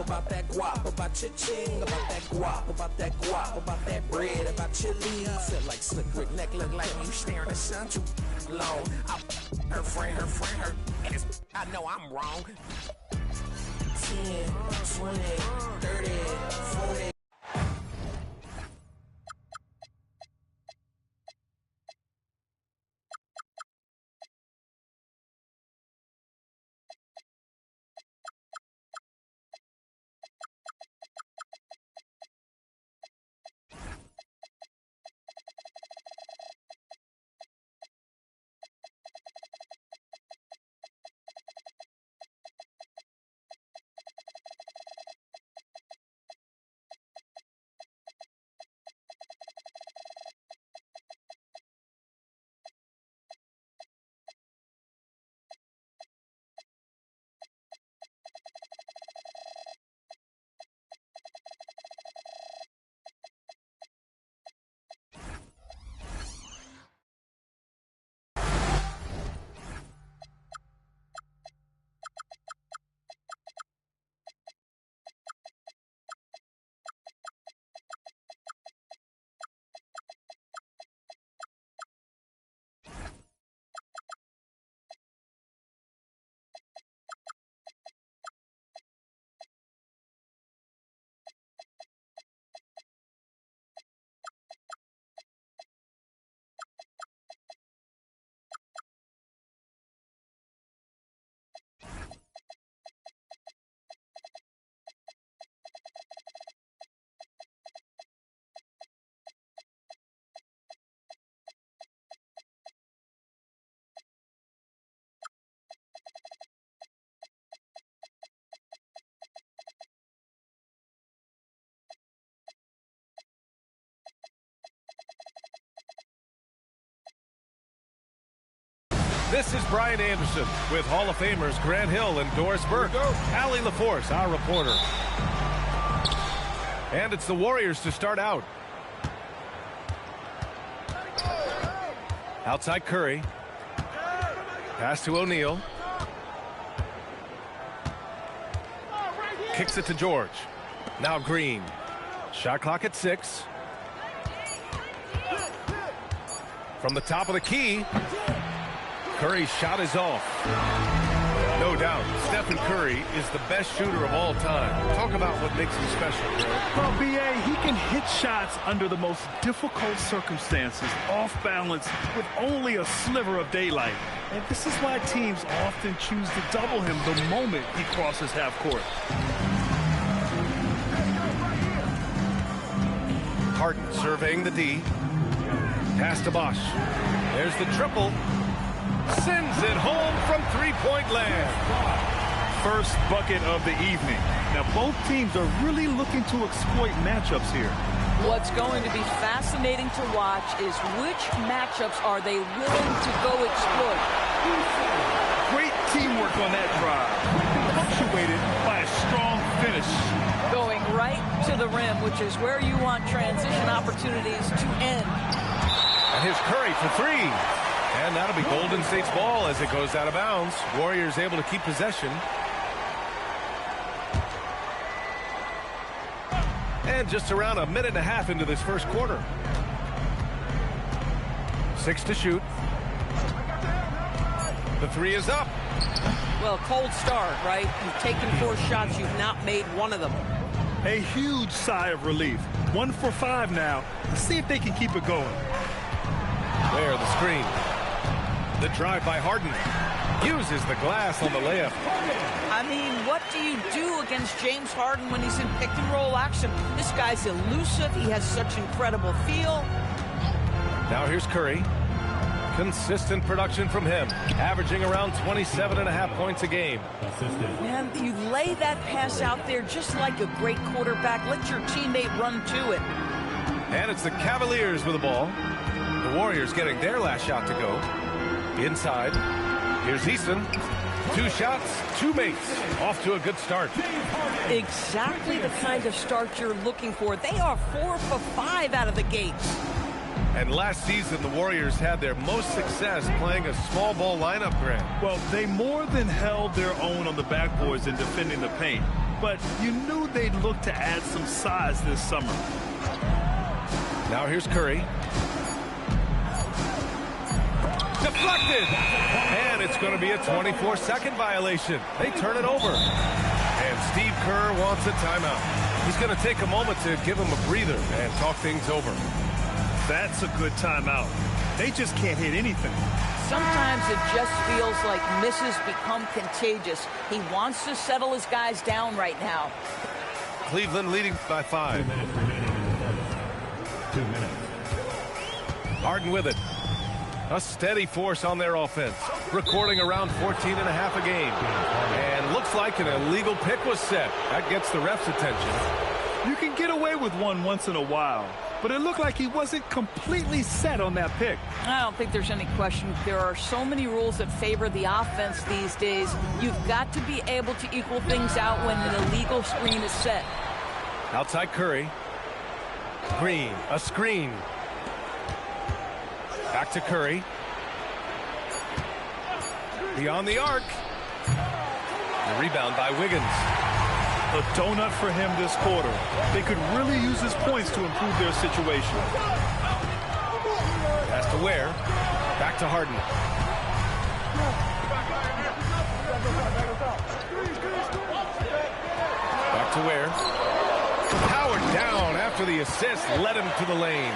about that guap, about cha-ching, about that guap, about that guap, about that bread, about your leave. Feel like Slick Rick neck look like you staring at the sun too long. Her friend, her. I know I'm wrong. 10, 20, 30, 40. This is Brian Anderson with Hall of Famers Grant Hill and Doris Burke. Allie LaForce, our reporter. And it's the Warriors to start out. Outside Curry. Pass to O'Neal. Kicks it to George. Now Green. Shot clock at 6. From the top of the key. Curry's shot is off. No doubt, Stephen Curry is the best shooter of all time. Talk about what makes him special. Well, B.A., he can hit shots under the most difficult circumstances, off balance, with only a sliver of daylight. And this is why teams often choose to double him the moment he crosses half court. Harden surveying the D. Pass to Bosch. There's the triple. Sends it home from three-point land. First bucket of the evening. Now, both teams are really looking to exploit matchups here. What's going to be fascinating to watch is which matchups are they willing to go exploit. Great teamwork on that drive, punctuated by a strong finish. Going right to the rim, which is where you want transition opportunities to end. And here's Curry for 3. And that'll be Golden State's ball as it goes out of bounds. Warriors able to keep possession. And just around a minute and a half into this first quarter. 6 to shoot. The 3 is up. Well, cold start, right? You've taken 4 shots. You've not made one of them. A huge sigh of relief. 1 for 5 now. Let's see if they can keep it going. There, the screen. The drive by Harden. Uses the glass on the layup. I mean, what do you do against James Harden when he's in pick-and-roll action? This guy's elusive. He has such incredible feel. Now here's Curry. Consistent production from him, averaging around 27.5 points a game. Man, you lay that pass out there just like a great quarterback. Let your teammate run to it. And it's the Cavaliers with the ball. The Warriors getting their last shot to go. Inside. Here's Easton. 2 shots, 2 makes. Off to a good start. Exactly the kind of start you're looking for. They are 4 for 5 out of the gates. And last season, the Warriors had their most success playing a small ball lineup, Grant. Well, they more than held their own on the backboards in defending the paint. but you knew they'd look to add some size this summer. Now here's Curry. Deflected! And it's going to be a 24-second violation. They turn it over. And Steve Kerr wants a timeout. He's going to take a moment to give him a breather and talk things over. That's a good timeout. They just can't hit anything. Sometimes it just feels like misses become contagious. He wants to settle his guys down right now. Cleveland leading by 5. 2 minutes. Harden with it. A steady force on their offense, recording around 14 and a half a game. And looks like an illegal pick was set. That gets the ref's attention. You can get away with one once in a while, but it looked like he wasn't completely set on that pick. I don't think there's any question. There are so many rules that favor the offense these days. You've got to be able to equal things out when an illegal screen is set. Outside Curry. Green, a screen. Back to Curry. Beyond the arc. The rebound by Wiggins. A donut for him this quarter. They could really use his points to improve their situation. Pass to Ware. Back to Harden. Back to Ware. Powered down after the assist led him to the lane.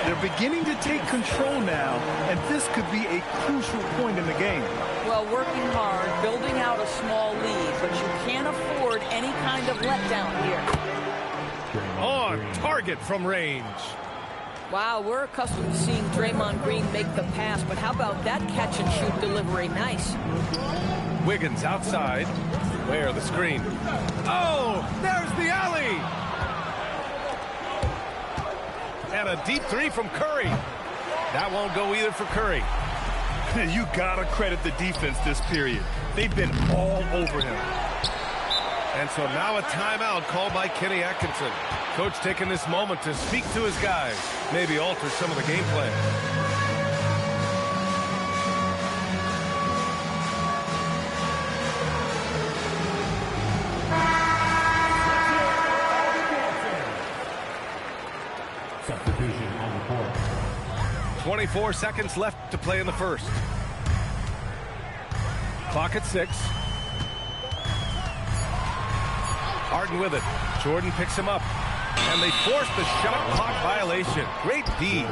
They're beginning to take control now, and this could be a crucial point in the game. Well, working hard, building out a small lead, but you can't afford any kind of letdown here. On target from range. Wow, we're accustomed to seeing Draymond Green make the pass, but how about that catch-and-shoot delivery? Nice. Wiggins outside. Where the screen? Oh, there's the alley! And a deep three from Curry. That won't go either for Curry. You gotta credit the defense this period. They've been all over him. And so now a timeout called by Kenny Atkinson. Coach taking this moment to speak to his guys, maybe alter some of the game plan. Substitution on the court. 24 seconds left to play in the first. Clock at 6. Harden with it. Jordan picks him up. And they force the shot clock violation. Great D.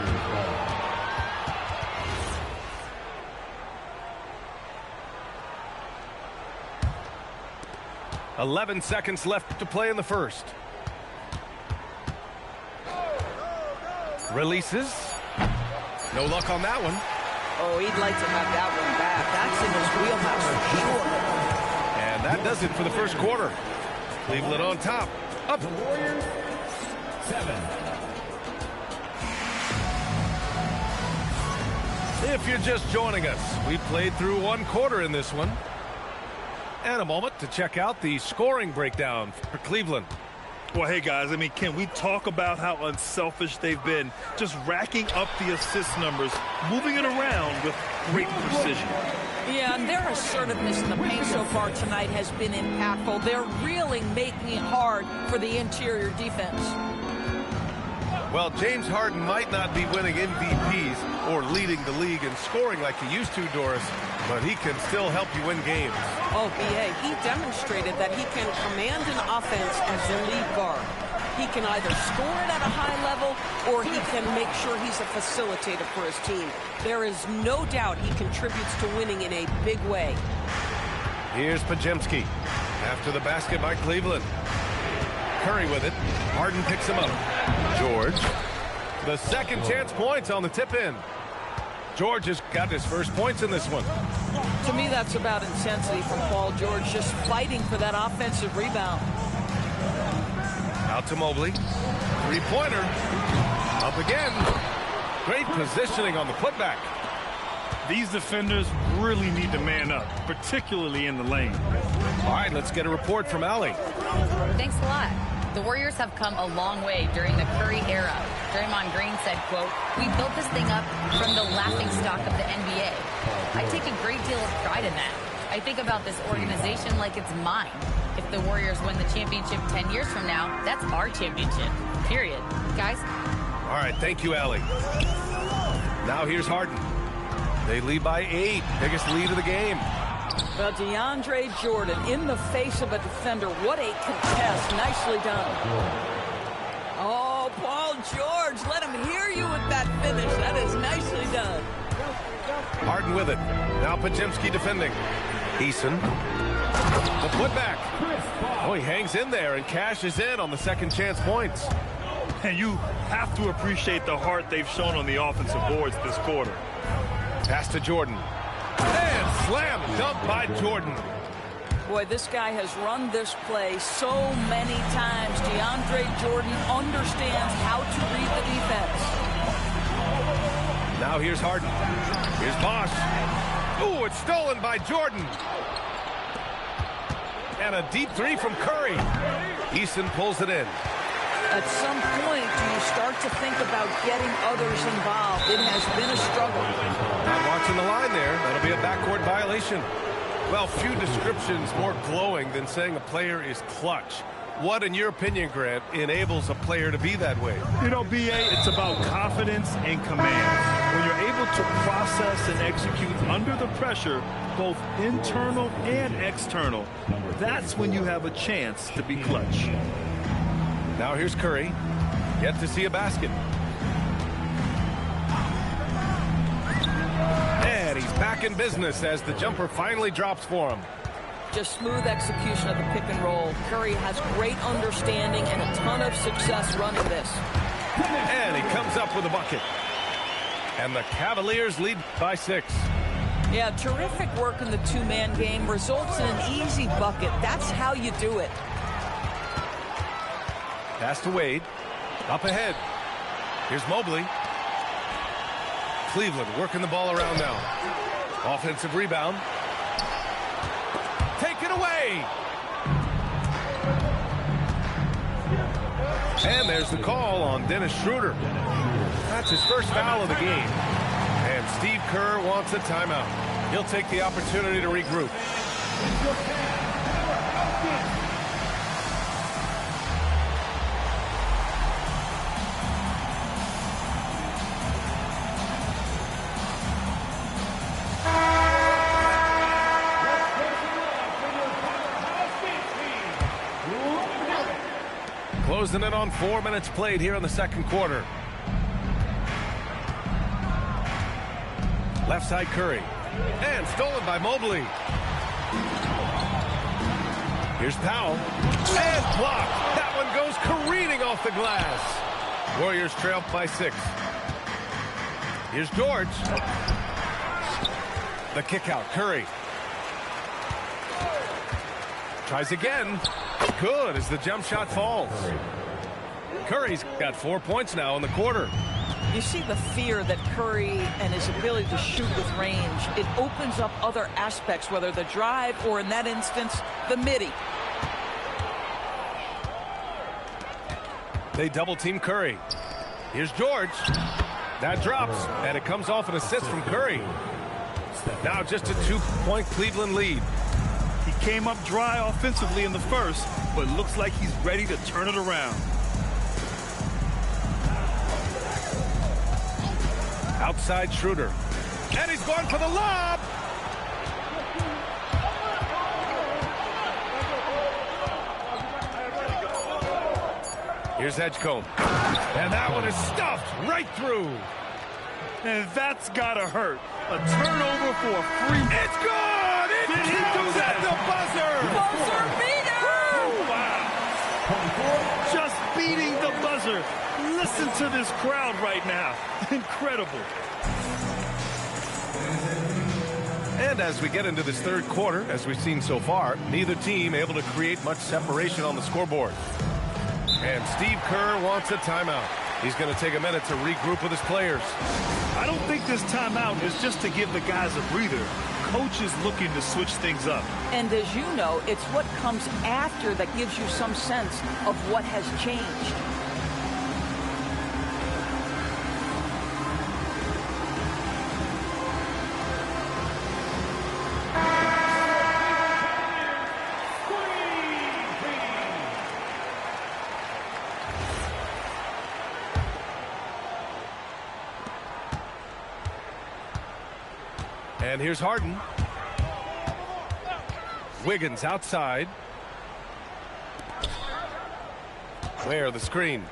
.11 seconds left to play in the first. Releases. No luck on that one. Oh, he'd like to have that one back. That's in his wheelhouse for sure. And that does it for the first quarter. Cleveland on top. Up. The Warriors, 7. If you're just joining us, we played through one quarter in this one. And a moment to check out the scoring breakdown for Cleveland. Well, hey, guys, I mean, can we talk about how unselfish they've been? Just racking up the assist numbers, moving it around with great precision. Yeah, and their assertiveness in the paint so far tonight has been impactful. They're really making it hard for the interior defense. Well, James Harden might not be winning MVPs or leading the league in scoring like he used to, Doris, but he can still help you win games. Oh, B.A., he demonstrated that he can command an offense as the lead guard. He can either score it at a high level or he can make sure he's a facilitator for his team. There is no doubt he contributes to winning in a big way. Here's Podziemski after the basket by Cleveland. Curry with it. Harden picks him up. George. The second chance points on the tip-in. George has got his first points in this one. To me, that's about intensity from Paul George, just fighting for that offensive rebound. Out to Mobley. Three-pointer. Up again. Great positioning on the putback. These defenders really need to man up, particularly in the lane. All right, let's get a report from Allie. Thanks a lot. The Warriors have come a long way during the Curry era. Draymond Green said, quote, "We built this thing up from the laughingstock of the NBA. I take a great deal of pride in that. I think about this organization like it's mine. If the Warriors win the championship 10 years from now, that's our championship, period. Guys? All right, thank you, Allie. Now here's Harden. They lead by 8, biggest lead of the game. Well, DeAndre Jordan in the face of a defender. What a contest. Nicely done. Oh, Paul George, let him hear you with that finish. That is nicely done. Harden with it. Now Podziemski defending. Eason. The putback. Oh, he hangs in there and cashes in on the second chance points. And you have to appreciate the heart they've shown on the offensive boards this quarter. Pass to Jordan. And slam dunk by Jordan. Boy, this guy has run this play so many times. DeAndre Jordan understands how to read the defense. Now here's Harden. Here's Bosh. Ooh, it's stolen by Jordan. And a deep three from Curry. Eason pulls it in. At some point, do you start to think about getting others involved? It has been a struggle. Not watching the line there. That'll be a backcourt violation. Well, few descriptions more glowing than saying a player is clutch. What, in your opinion, Grant, enables a player to be that way? You know, B.A., it's about confidence and command. When you're able to process and execute under the pressure, both internal and external, that's when you have a chance to be clutch. Now here's Curry. Yet to see a basket. And he's back in business as the jumper finally drops for him. Just smooth execution of the pick and roll. Curry has great understanding and a ton of success running this. And he comes up with a bucket. And the Cavaliers lead by 6. Yeah, terrific work in the two-man game. Results in an easy bucket. That's how you do it. Pass to Wade. Up ahead. Here's Mobley. Cleveland working the ball around now. Offensive rebound. Take it away. And there's the call on Dennis Schroeder. That's his first foul of the game. And Steve Kerr wants a timeout. He'll take the opportunity to regroup. Closing in on 4 minutes played here in the second quarter. Left side Curry. And stolen by Mobley. Here's Powell. And blocked. That one goes careening off the glass. Warriors trail by 6. Here's George. The kick out. Curry. Tries again. Good as the jump shot falls. Curry's got 4 points now in the quarter. You see the fear that Curry and his ability to shoot with range. It opens up other aspects, whether the drive or, in that instance, the midi. They double team Curry. Here's George. That drops, and it comes off an assist from Curry. Now just a 2-point Cleveland lead. He came up dry offensively in the first, but looks like he's ready to turn it around. Outside Schroeder. And he's going for the lob. Here's Edgecombe. And that one is stuffed right through. And that's gotta hurt. A turnover for a free. It's good! It counts at the buzzer! Buzzer beater! Wow! Just beating the buzzer. Listen to this crowd right now. Incredible. And as we get into this third quarter, as we've seen so far, neither team able to create much separation on the scoreboard. And Steve Kerr wants a timeout. He's going to take a minute to regroup with his players. I don't think this timeout is just to give the guys a breather. Coach is looking to switch things up. And as you know, it's what comes after that gives you some sense of what has changed. And here's Harden. Wiggins outside. Where the screen.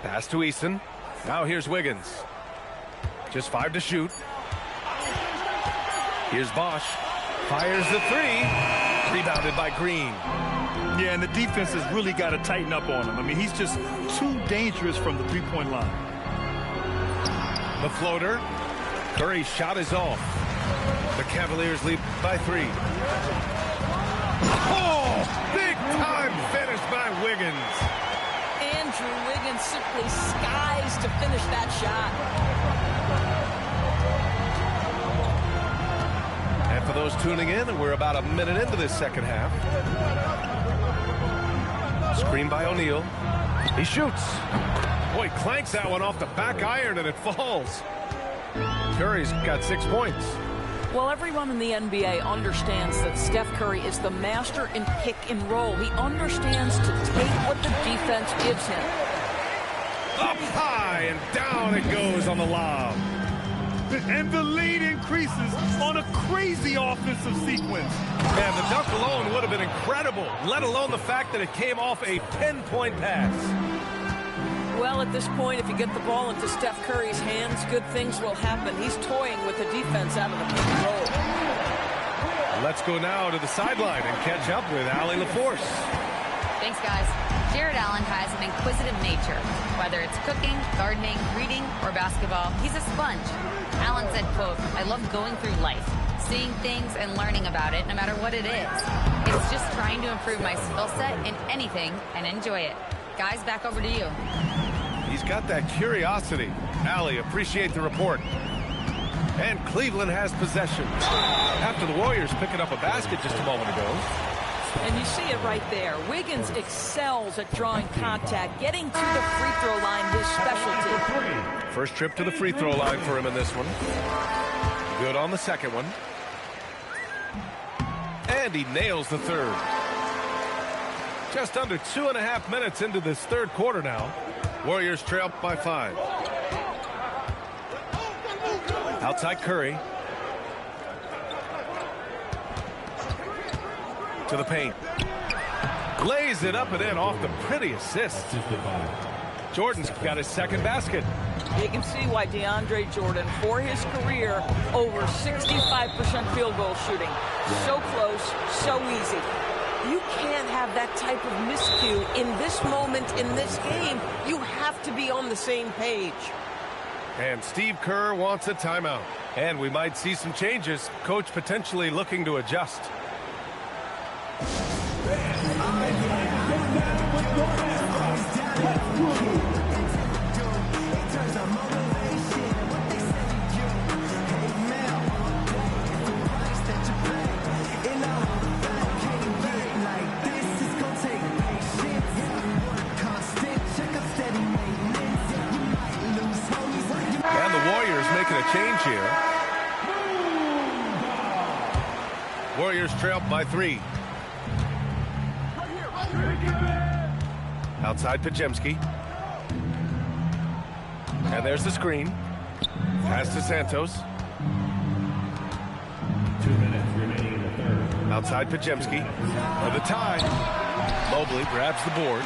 Pass to Eason. Now here's Wiggins. Just 5 to shoot. Here's Bosch. Fires the 3. Rebounded by Green. Yeah, and the defense has really got to tighten up on him. I mean, he's just too dangerous from the three-point line. The floater. Curry's shot is off. The Cavaliers lead by 3. Oh, big time finish by Wiggins. Andrew Wiggins simply skies to finish that shot. And for those tuning in, we're about a minute into this second half. Screen by O'Neal. He shoots. Boy, clanks that one off the back iron and it falls. Curry's got 6 points. Well, everyone in the NBA understands that Steph Curry is the master in pick and roll. He understands to take what the defense gives him. Up high and down it goes on the lob. And the lead increases on a crazy offensive sequence. Man, the dunk alone would have been incredible, let alone the fact that it came off a pinpoint pass. Well, at this point, if you get the ball into Steph Curry's hands, good things will happen. He's toying with the defense out of the pick and roll. Let's go now to the sideline and catch up with Allie LaForce. Thanks, guys. Jared Allen has an inquisitive nature. Whether it's cooking, gardening, reading, or basketball, he's a sponge. Allen said, quote, "I love going through life, seeing things and learning about it no matter what it is. It's just trying to improve my skill set in anything and enjoy it." Guys, back over to you. He's got that curiosity. Allie, appreciate the report. And Cleveland has possession. After the Warriors picking up a basket just a moment ago. And you see it right there. Wiggins excels at drawing contact, getting to the free throw line, his specialty. First trip to the free throw line for him in this one. Good on the second one. And he nails the third. Just under 2.5 minutes into this third quarter now. Warriors trail by 5. Outside Curry. To the paint. Lays it up and in off the pretty assist. Jordan's got his second basket. You can see why DeAndre Jordan, for his career, over 65% field goal shooting. So close, so easy. You can't have that type of miscue in this moment, in this game. You have to be on the same page. And Steve Kerr wants a timeout. And we might see some changes. Coach potentially looking to adjust. And the Warriors making a change here. Warriors trail by 3. Outside Podziemski. And there's the screen. Pass to Santos. 2 minutes remaining in the third. Outside Podziemski. For the tie. Mobley grabs the board.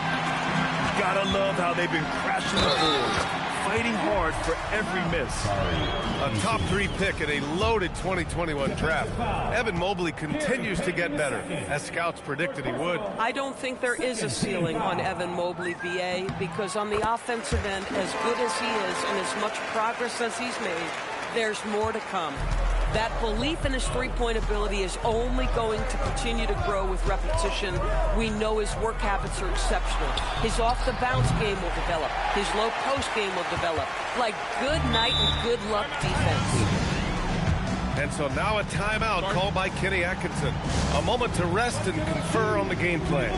Gotta love how they've been crashing the boards, fighting hard for every miss. A top 3 pick in a loaded 2021 draft. Evan Mobley continues to get better, as scouts predicted he would. I don't think there is a ceiling on Evan Mobley, BA, because on the offensive end, as good as he is and as much progress as he's made, there's more to come. That belief in his three-point ability is only going to continue to grow with repetition. We know his work habits are exceptional. His off-the-bounce game will develop. His low-post game will develop. Like good night and good luck defense. And so now a timeout called by Kenny Atkinson. A moment to rest and confer on the game plan.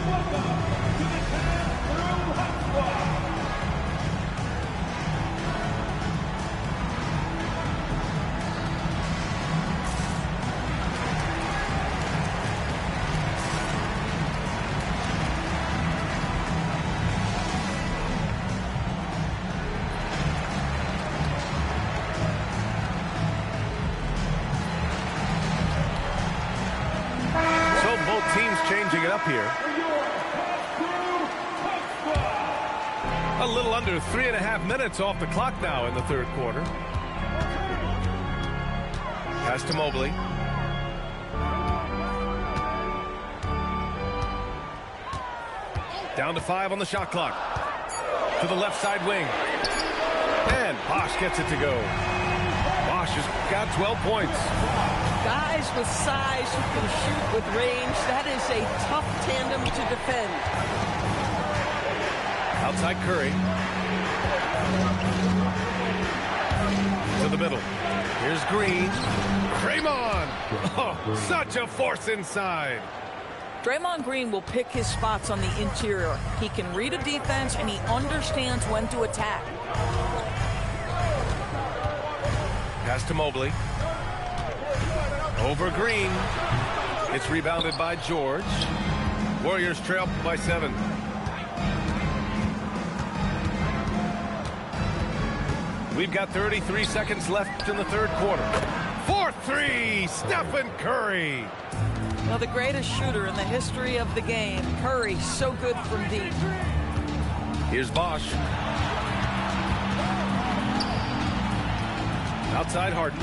up here. A little under 3.5 minutes off the clock now in the third quarter. Pass to Mobley. Down to 5 on the shot clock. To the left side wing. And Bosh gets it to go. Bosh has got 12 points. Guys with size who can shoot with range, that is a tough tandem to defend. Outside Curry. To the middle. Here's Green. Draymond. Oh, such a force inside. Draymond Green will pick his spots on the interior. He can read a defense, and he understands when to attack. Pass to Mobley. Over Green. It's rebounded by George. Warriors trail by 7. We've got 33 seconds left in the third quarter. 4-3, Stephen Curry. Well, the greatest shooter in the history of the game. Curry, so good from deep. Here's Bosh. Outside Harden.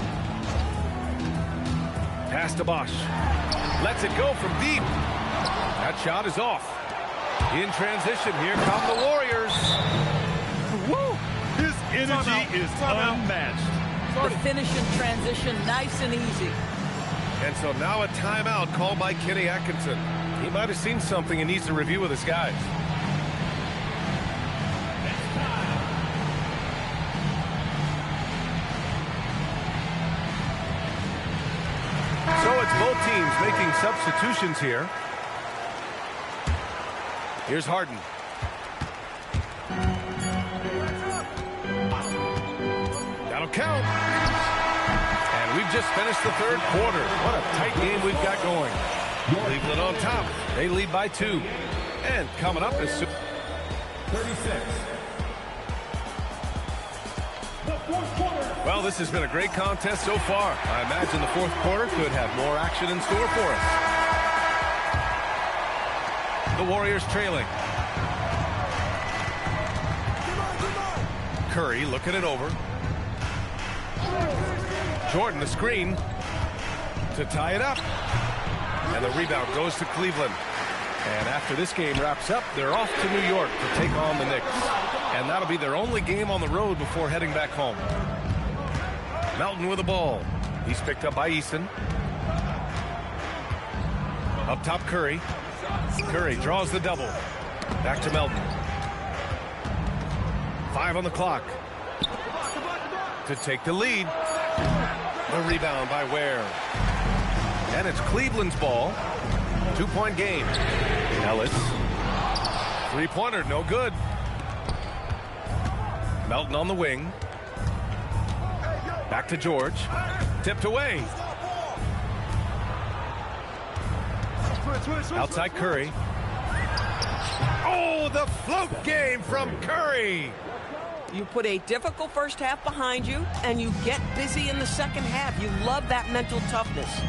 Pass to Bosh. Lets it go from deep. That shot is off. In transition, here come the Warriors. Woo! His energy is unmatched. The finish in transition, nice and easy. And so now a timeout called by Kenny Atkinson. He might have seen something and needs to review with his guys. So it's both teams making substitutions here. Here's Harden. That'll count. And we've just finished the third quarter. What a tight game we've got going. Cleveland on top. They lead by 2. And coming up is 36. Well, this has been a great contest so far. I imagine the fourth quarter could have more action in store for us. The Warriors trailing. Curry looking it over. Jordan the screen to tie it up. And the rebound goes to Cleveland. And after this game wraps up, they're off to New York to take on the Knicks. And that'll be their only game on the road before heading back home. Melton with the ball. He's picked up by Eason. Up top, Curry. Curry draws the double. Back to Melton. 5 on the clock. To take the lead. The rebound by Ware. And it's Cleveland's ball. 2-point game. Ellis. 3-pointer, no good. Melton on the wing. Back to George. Tipped away. Outside Curry. Oh, the float game from Curry. You put a difficult first half behind you, and you get busy in the second half. You love that mental toughness.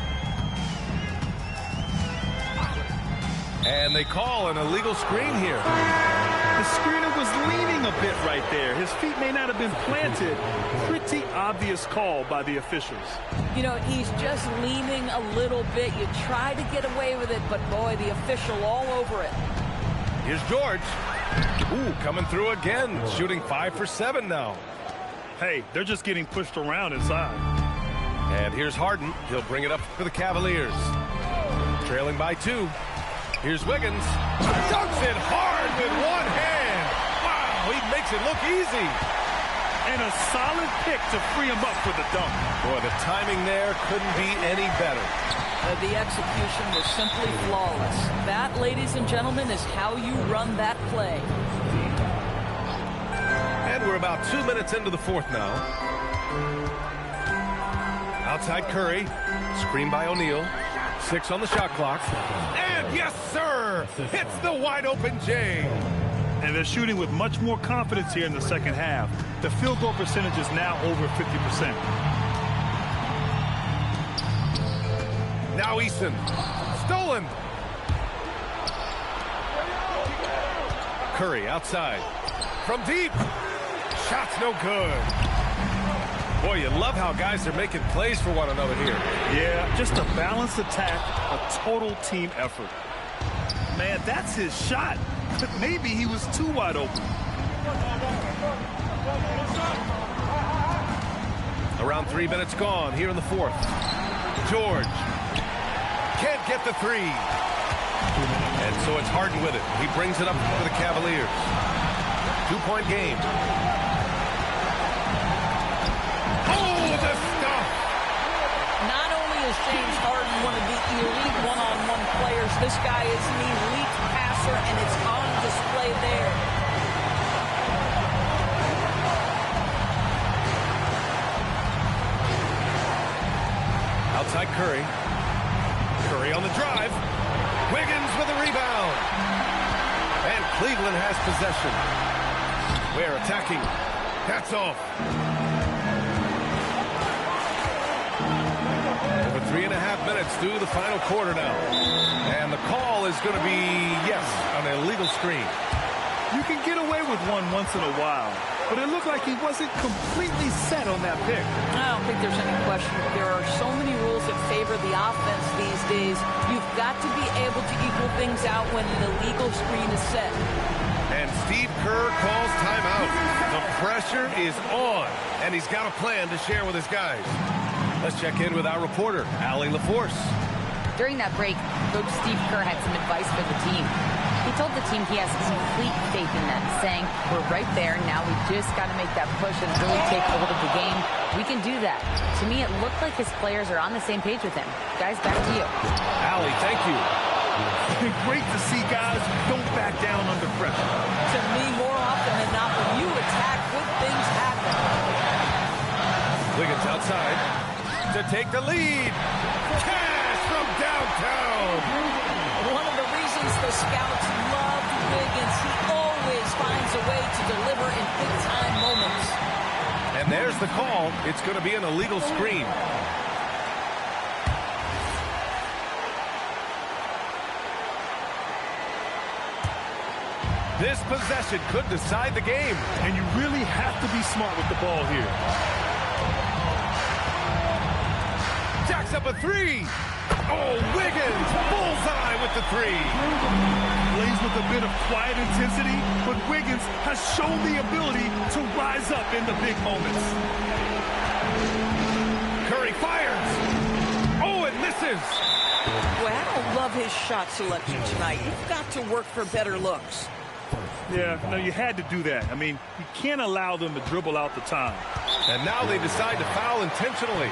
And they call an illegal screen here. The screener was leaning a bit right there. His feet may not have been planted. Pretty obvious call by the officials. You know, he's just leaning a little bit. You try to get away with it, but boy, the official all over it. Here's George. Ooh, coming through again. Shooting 5 for 7 now. Hey, they're just getting pushed around inside. And here's Harden. He'll bring it up for the Cavaliers. Trailing by 2. Here's Wiggins. Dunks it hard with one hand. Wow, he makes it look easy. And a solid pick to free him up for the dunk. Boy, the timing there couldn't be any better. The execution was simply flawless. That, ladies and gentlemen, is how you run that play. And we're about 2 minutes into the fourth now. Outside Curry. Screen by O'Neal. 6 on the shot clock. And yes, sir! Hits the wide open J. And they're shooting with much more confidence here in the second half. The field goal percentage is now over 50%. Now Eason. Stolen. Curry outside. From deep. Shot's no good. Boy, you love how guys are making plays for one another here. Yeah, just a balanced attack, a total team effort. Man, that's his shot. Maybe he was too wide open. Around 3 minutes gone here in the fourth. George can't get the three. And so it's Harden with it. He brings it up for the Cavaliers. 2-point game. Oh, the stuff! Not only is James Harden one of the elite one-on-one players, this guy is an elite passer, and it's on display there. Outside Curry. Curry on the drive. Wiggins with a rebound. And Cleveland has possession. We're attacking. That's off. Over 3.5 minutes through the final quarter now. And the call is going to be, yes, an illegal screen. You can get away with one once in a while, but it looked like he wasn't completely set on that pick. I don't think there's any question. There are so many rules that favor the offense these days. You've got to be able to equal things out when an illegal screen is set. And Steve Kerr calls timeout. The pressure is on, and he's got a plan to share with his guys. Let's check in with our reporter, Allie LaForce. During that break, Coach Steve Kerr had some advice for the team. He told the team he has complete faith in them, saying, we're right there, now we just got to make that push and really take hold of the game. We can do that. To me, it looked like his players are on the same page with him. Guys, back to you. Allie, thank you. Great to see guys who don't back down under pressure. To me, more often than not, when you attack, good things happen. Wiggins outside to take the lead. Cash from downtown. One of the reasons the scouts loved Wiggins, he always finds a way to deliver in big-time moments. And there's the call. It's going to be an illegal screen. This possession could decide the game. And you really have to be smart with the ball here. Jacks up a three. Oh, Wiggins, bullseye with the three. Plays with a bit of quiet intensity, but Wiggins has shown the ability to rise up in the big moments. Curry fires. Oh, it misses. Boy, I don't love his shot selection tonight. You've got to work for better looks. Yeah, no, you had to do that. I mean, you can't allow them to dribble out the time. And now they decide to foul intentionally.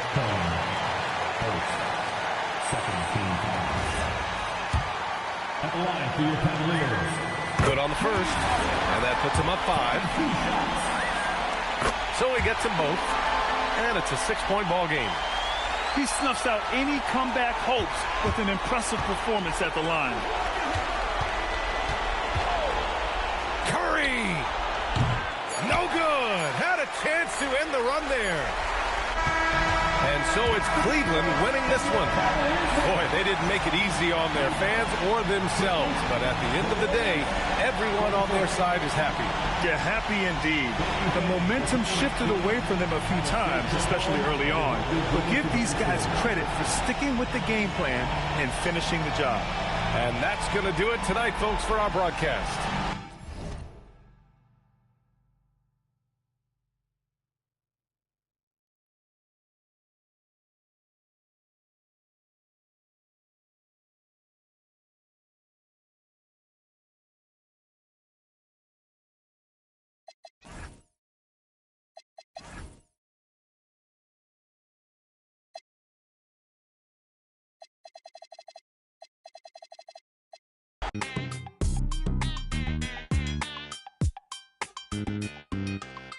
At the line for your Cavaliers. Good on the first, and that puts him up 5. So he gets them both, and it's a 6-point ball game. He snuffs out any comeback hopes with an impressive performance at the line. Curry! No good! Had a chance to end the run there. And so it's Cleveland winning this one. Boy, they didn't make it easy on their fans or themselves. But at the end of the day, everyone on their side is happy. Yeah, happy indeed. The momentum shifted away from them a few times, especially early on. But give these guys credit for sticking with the game plan and finishing the job. And that's going to do it tonight, folks, for our broadcast.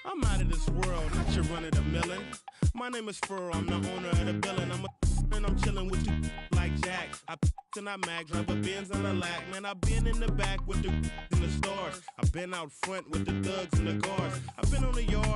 I'm out of this world, not your run-of-the-millin'. My name is Furrow, I'm the owner of the building. And I'm chillin' with you like Jack. I and I mag, drive a Benz on a lack. Man, I've been in the back with the in the stars. I've been out front with the thugs and the guards. I've been on the yard